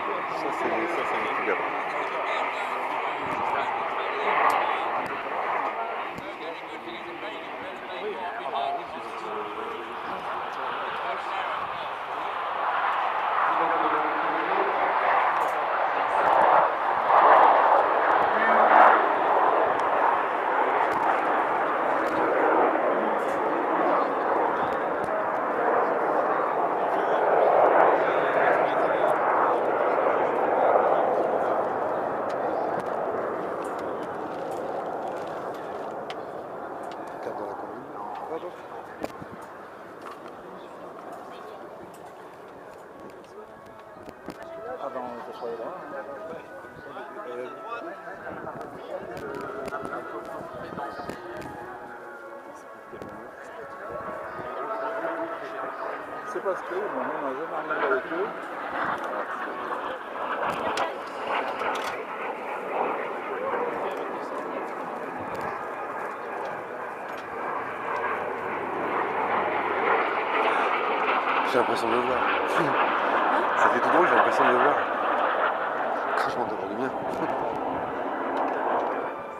Ça, c'est les plus gars. Cap dans la commune. Pas d'autre. Ah ben, je serai là. C'est parce que moi-même, un jeune arrive avec eux. J'ai l'impression de le voir. C'était tout drôle, j'ai l'impression de le voir. Crachement devant le mien.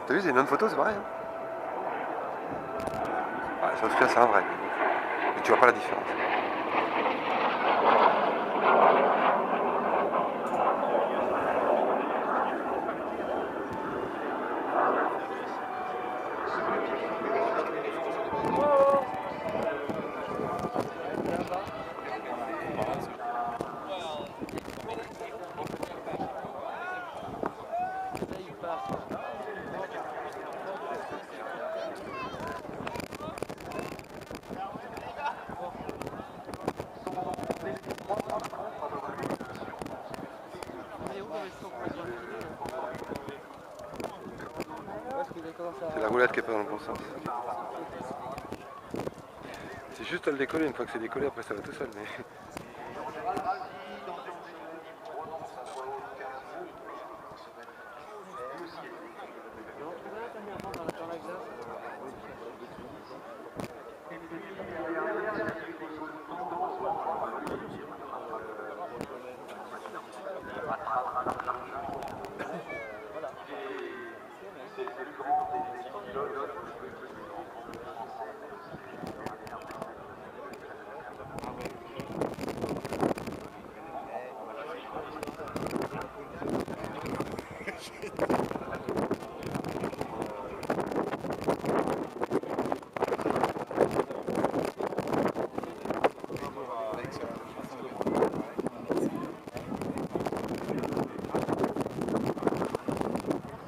T'as vu, c'est une bonne photo, c'est pareil. Hein, ouais, ça, en tout cas, c'est un vrai. Mais tu vois pas la différence. C'est la roulette qui est pas dans le bon sens. C'est juste à le décoller, une fois que c'est décollé, après ça va tout seul. Mais...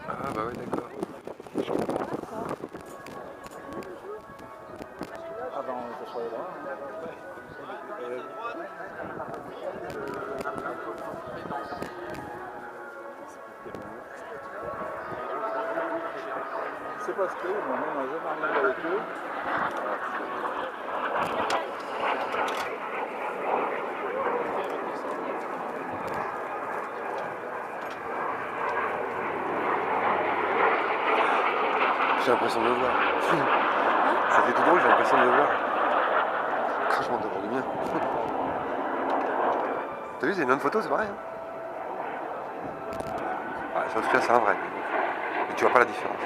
Ah bah oui, d'accord. Je comprends. Ah ben, je serai là. C'est parce que moi-même, un jeune arrive avec eux. J'ai l'impression de le voir. C'était tout drôle, j'ai l'impression de le voir. Crachement devant le mien. T'as vu, c'est une bonne photo, c'est pareil. Hein, ouais, ça, en tout cas, c'est un vrai. Mais tu vois pas la différence.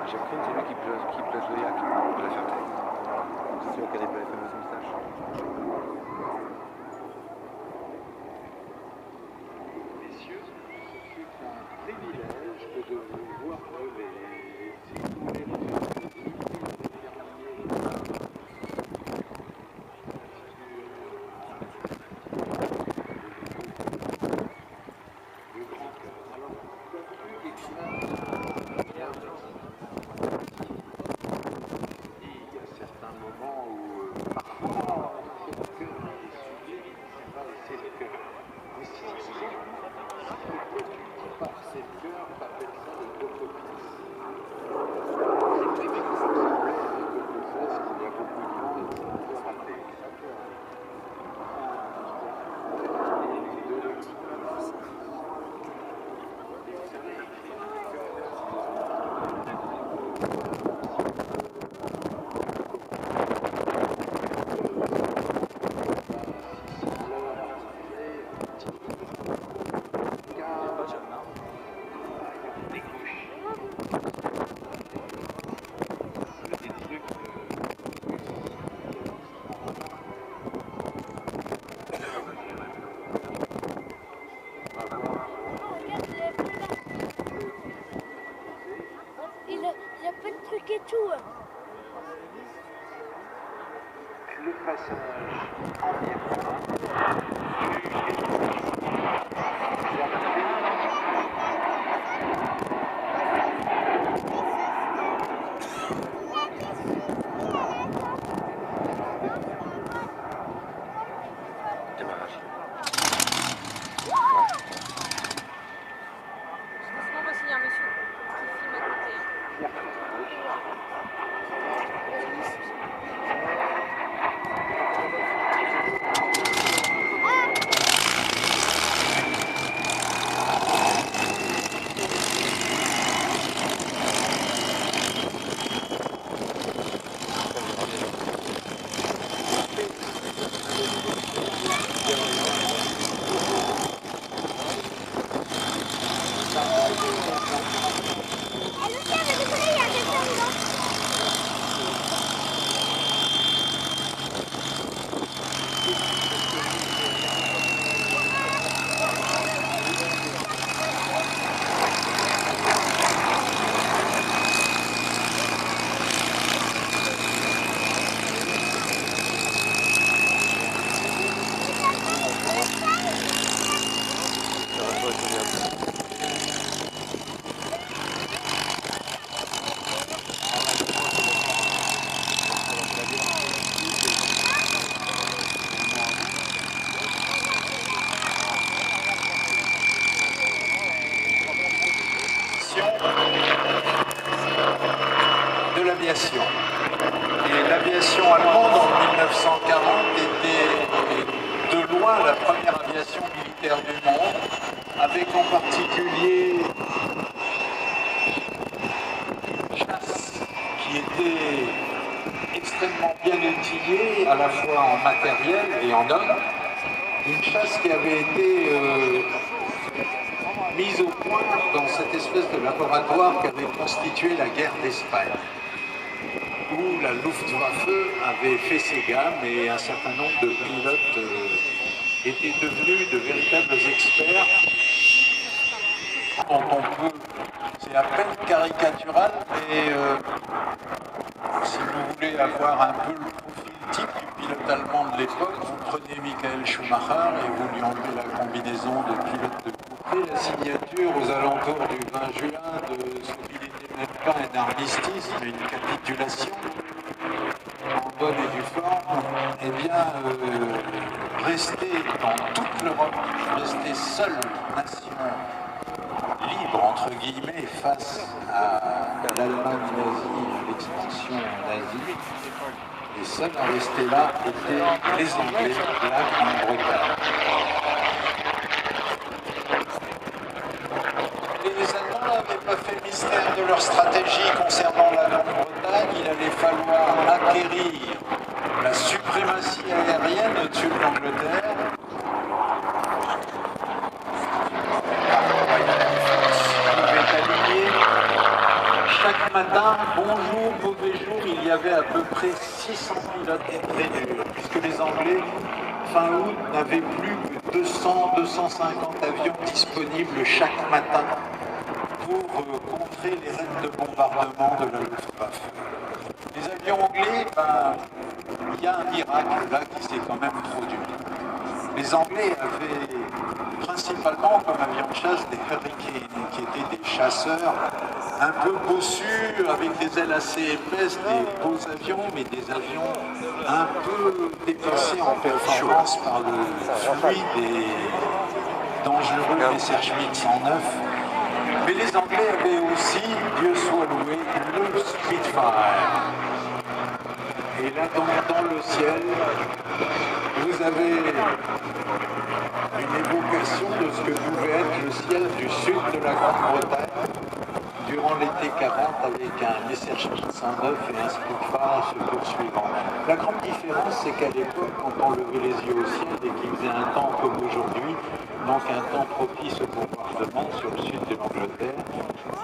Jacqueline, c'est lui qui place le yak de la Ferté. C'est celui qui a les fameuses moustaches. Messieurs, ce fut un privilège que de vous voir lever. Si vous voulez God. passage en miroir Démarrage. Doucement, parce qu'il y a un monsieur qui filme à côté. de l'aviation. Et l'aviation allemande en 1940 était de loin la première aviation militaire du monde, avec en particulier chasse qui était extrêmement bien outillée à la fois en matériel et en hommes. Une chasse qui avait été mise au point dans cette espèce de laboratoire qu'avait constitué la guerre d'Espagne, où la Luftwaffe avait fait ses gammes et un certain nombre de pilotes étaient devenus de véritables experts dont on peut, c'est à peine caricatural, mais si vous voulez avoir un peu le profil type du pilote allemand de l'époque, vous prenez Michael Schumacher et vous lui enlevez la combinaison de pilote de coupé, la signature aux alentours du 20 juin de ce qu'il n'était même pas un armistice, mais une capitulation en bonne et due forme, eh bien, rester dans toute l'Europe, rester seule nation libre, entre guillemets, face à l'Allemagne nazie, à l'expansion nazie, les seuls à rester là étaient les Anglais de la Grande-Bretagne. Les Allemands n'avaient pas fait mystère de leur stratégie concernant la Grande-Bretagne. Il allait falloir acquérir la suprématie aérienne au-dessus de l'Angleterre. Chaque matin, bonjour, mauvais jour, il y avait à peu près 600 pilotes très durs, puisque les Anglais, fin août, n'avaient plus que 200-250 avions disponibles chaque matin pour contrer les raids de bombardement de la Luftwaffe. Les avions anglais, il y a un miracle là qui s'est quand même produit. Les Anglais avaient principalement comme avions de chasse des Hurricanes, qui étaient des chasseurs un peu bossus, avec des ailes assez épaisses, des beaux avions, mais des avions un peu dépassés en performance par le fluide et dangereux Messerschmitt 109. Mais les Anglais avaient aussi, Dieu soit loué, le Spitfire. Et là, dans le ciel, vous avez une évocation de ce que pouvait être le ciel du sud de la Grande-Bretagne durant l'été 40 avec un Messerschmitt 109 et un Spitfire se poursuivant. La grande différence, c'est qu'à l'époque, quand on levait les yeux au ciel et qu'il faisait un temps comme aujourd'hui, donc un temps propice au bombardement sur le sud de l'Angleterre,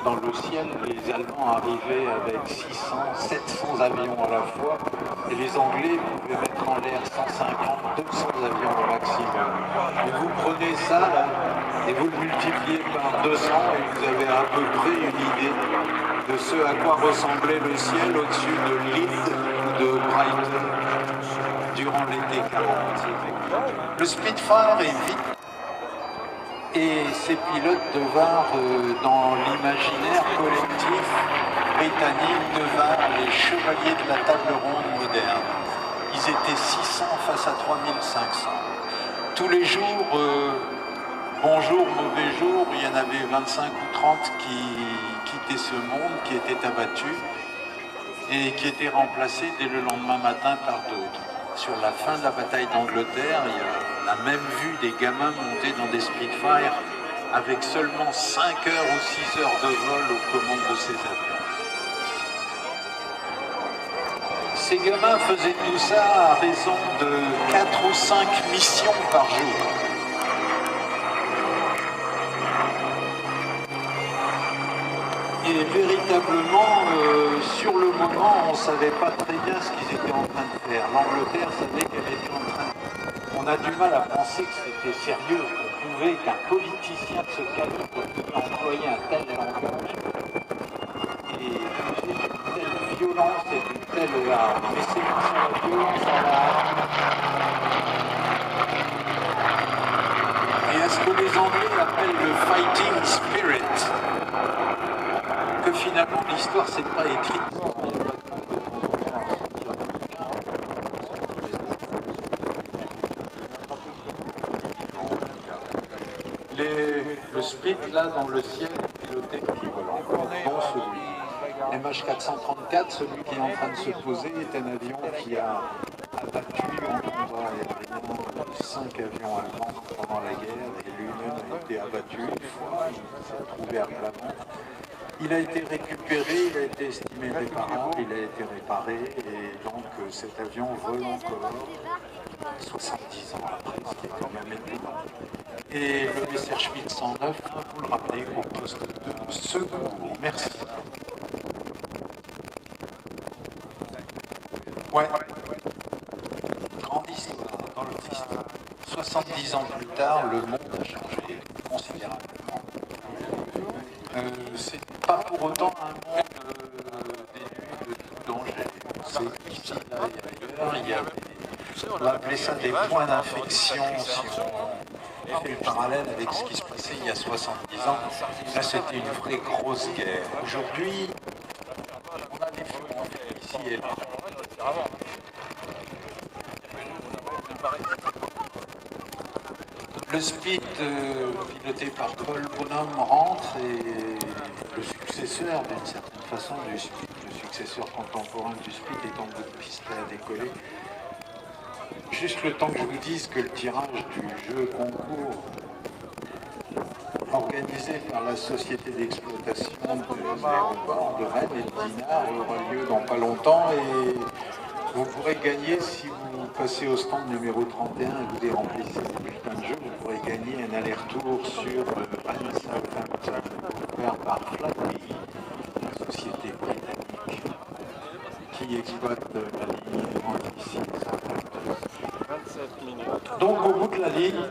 dans le ciel, les Allemands arrivaient avec 600, 700 avions à la fois, et les Anglais pouvaient mettre en l'air 150, 200 avions au maximum. Et vous prenez ça, là, et vous le multipliez par 200, et vous avez à peu près une idée de ce à quoi ressemblait le ciel au-dessus de Leeds ou de Brighton. durant l'été 40. Le Spitfire est vite et ses pilotes devinrent, dans l'imaginaire collectif britannique, devinrent les chevaliers de la table ronde moderne. Ils étaient 600 face à 3500. Tous les jours, bon jour, mauvais jour, il y en avait 25 ou 30 qui quittaient ce monde, qui étaient abattus et qui étaient remplacés dès le lendemain matin par d'autres. Sur la fin de la bataille d'Angleterre, on a même vu des gamins monter dans des Spitfire avec seulement 5 heures ou 6 heures de vol aux commandes de ces avions. Ces gamins faisaient tout ça à raison de 4 ou 5 missions par jour. Et véritablement, sur le moment, on ne savait pas très bien ce qu'ils étaient en train de faire. L'Angleterre savait qu'elle était en train de... On a du mal à penser que c'était sérieux, qu'on pouvait, qu'un politicien de ce calibre pouvait employer un tel langage et user d'une telle violence et d'une telle arme. Mais c'est la violence à l'arme. Et à ce que les Anglais appellent le fighting spirit. Que finalement l'histoire s'est pas écrite. Le Spit là dans le ciel piloté qui vole encore, dont celui. MH434, celui qui est en train de se poser, est un avion qui a abattu en combat aérien 5 avions allemands pendant la guerre et lui-même a été abattu une fois, il s'est retrouvé à plat ventre. Il a été récupéré, il a été estimé réparable, il a été réparé et donc cet avion vole encore 70 ans après, ce qui est quand même étonnant. Et le Messerschmitt 109, vous le rappelez, au poste de secours. Merci. Ouais. Grande histoire, grande histoire. 70 ans plus tard, le monde a changé considérablement. C'est pas pour autant un monde dénué de tout danger. C'est ici, là et ailleurs, il y a on va appeler ça des points d'infection si on fait le parallèle avec ce qui se passait il y a 70 ans. Là, c'était une vraie grosse guerre. Aujourd'hui, on a des fronts ici et là. Le Spit, piloté par Paul Bonhomme, rentre et le successeur, d'une certaine façon, du Spit, le successeur contemporain du Spit, est en bout de piste à décoller. Juste le temps que je vous dise que le tirage du jeu concours organisé par la société d'exploitation des aéroports de Rennes et de Dinard aura lieu dans pas longtemps et vous pourrez gagner, si vous passez au stand numéro 31 et vous déremplissez les bulletins de jeu, vous pourrez gagner un aller-retour sur Rennes-Southampton offert par Flappy, la société britannique qui exploite la ligne ici. Donc au bout de la ligne,